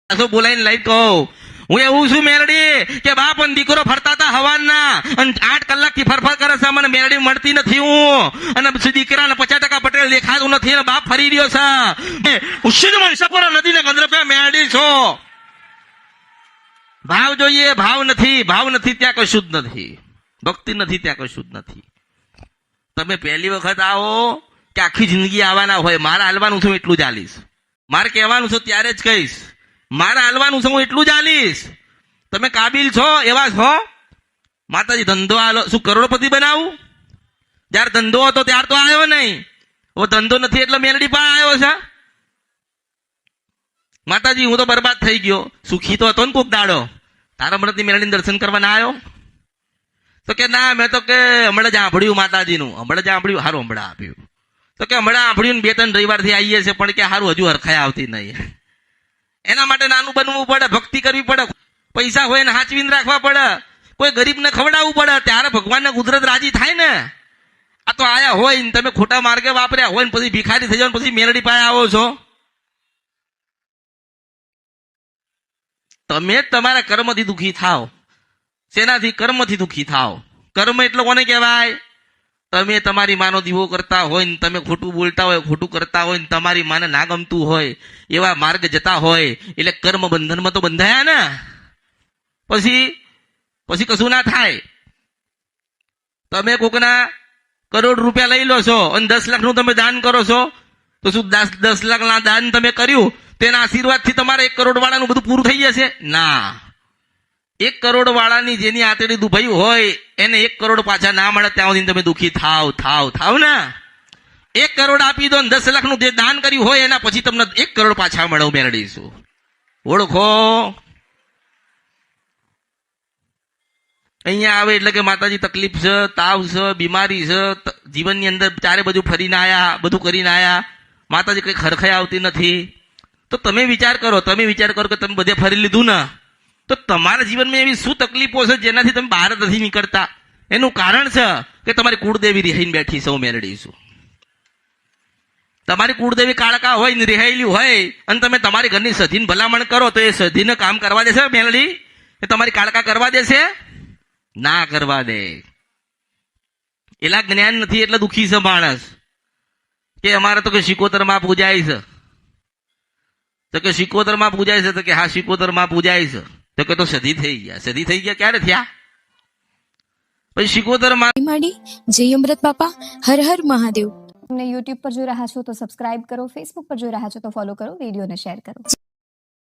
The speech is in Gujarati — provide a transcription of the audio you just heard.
બોલાઈને લઈ કહું હું એવું છું મેરડી કે બાપ અને દીકરો ફરતા હતા હવાના અને 8 કલાકથી ફરફર કરે છે, મને મેરડી મળતી નથી હું અને દીકરાને 50% પટેલ દેખાતું નથી અને બાપ ફરી રહ્યો છે. ઉશિદ મનસપુરા નદીને ગંદ્રપે મેરડી છો. ભાવ જોઈએ, ભાવ નથી ત્યાં કશું જ નથી. ભક્તિ નથી ત્યાં કશું જ નથી. તમે પહેલી વખત આવો કે આખી જિંદગી આવવાના હોય. મારે હાલવાનું છું એટલું જ હાલીશ, મારે કહેવાનું છે ત્યારે જ કહીશ, મારે હાલવાનું છે હું એટલું જ હાલીશ. તમે કાબિલ છો એવા છો. માતાજી ધંધો હાલો, શું કરોડપતિ બનાવું? જયારે ધંધો હતો ત્યાર તો આવ્યો નહીં, હવે ધંધો નથી એટલે મેલડી પાસે આવ્યો છે. માતાજી હું તો બરબાદ થઈ ગયો, સુખી તો હતો ને કોક દાડો, તારા મરદની મેલડી દર્શન કરવા ના આવ્યો? તો કે ના, મેં તો કે હમણાં જ સાંભળ્યું માતાજીનું, હમણાં જ સાંભળ્યું, સારું હમણાં આપ્યું. તો કે હમણાં સાંભળ્યું 2-3 રવિવારથી આવીએ છે, પણ કે સારું હજુ હરખાઈ આવતી નહીં. એના માટે નાનું બનવું પડે, ભક્તિ કરવી પડે, પૈસા હોય ને હાચવીને રાખવા પડે, કોઈ ગરીબને ખવડાવવું પડે, ત્યારે ભગવાનને કુદરત રાજી થાય ને. આ તો આયા હોય ને તમે ખોટા માર્ગે વાપર્યા હોય ને પછી ભિખારી થઈ જાવ ને પછી મેલડી પાસે આવો છો. તમે તમારા કર્મથી દુઃખી થાવ. શેનાથી? કર્મથી દુઃખી થાવ. કર્મ એટલે કોને કહેવાય? તમે તમારી માનો દીવો કરતા હોય ને તમે ખોટું બોલતા હોય, ખોટું કરતા હોય ને તમારી માને ના ગમતું હોય એવા માર્ગ જતા હોય એટલે કર્મ બંધનમાં તો બંધાયા ને. પછી કશું ના થાય. તમે કોકના કરોડ રૂપિયા લઈ લો છો અને 10 લાખનું તમે દાન કરો છો, તો શું 10 લાખના દાન તમે કર્યું તેના આશીર્વાદથી તમારે 1 કરોડ વાળાનું બધું પૂરું થઈ જશે? ના. 1 કરોડ વાળાની જેની આંતરડી દુભાઈ હોય એને 1 કરોડ પાછા ના મળે ત્યાં સુધી તમે દુઃખી થાવ ને. 1 કરોડ આપી દો ને 10 લાખનું જે દાન કર્યું હોય એના પછી તમને 1 કરોડ પાછા મળે. મેળવીશું. ઓળખો. અહીંયા આવે એટલે કે માતાજી તકલીફ છે, તાવ છે, બીમારી છે, જીવનની અંદર ચારે બાજુ ફરીને આયા, બધું કરીને આયા, માતાજી કઈ ખરખાઈ આવતી નથી. તો તમે વિચાર કરો કે તમે બધે ફરી લીધું ને, તો તમારા જીવનમાં એવી શું તકલીફો છે જેનાથી તમે બહાર નથી નીકળતા? એનું કારણ છે કે તમારી કુળદેવી રિહાઈને બેઠી છે. હું મેળવીશું. તમારી કુળદેવી કાળકા હોય ને રિહાયેલી હોય અને તમે તમારી ઘરની સધીને ભલામણ કરો તો એ સધીને કામ કરવા દેશે મેલડી? એ તમારી કાળકા કરવા દેશે? ના કરવા દે. એલા જ્ઞાન નથી એટલે દુઃખી છે માણસ. કે અમારે તો કે શિકોતરમાં પૂજાય છે, તો કે શિકોતરમાં પૂજાય છે, તો કે હા શિકોતરમાં પૂજાય છે, તો કે તો સધી થઈ ગયા. ક્યારે થયા? પછી શિકોતરમાં જય અમૃત બાપા, હર હર મહાદેવ. તમને યુટ્યુબ પર જોઈ રહ્યા છો તો સબસ્ક્રાઇબ કરો, ફેસબુક પર જોઈ રહ્યા છો તો ફોલો કરો, વિડીયોને શેર કરો.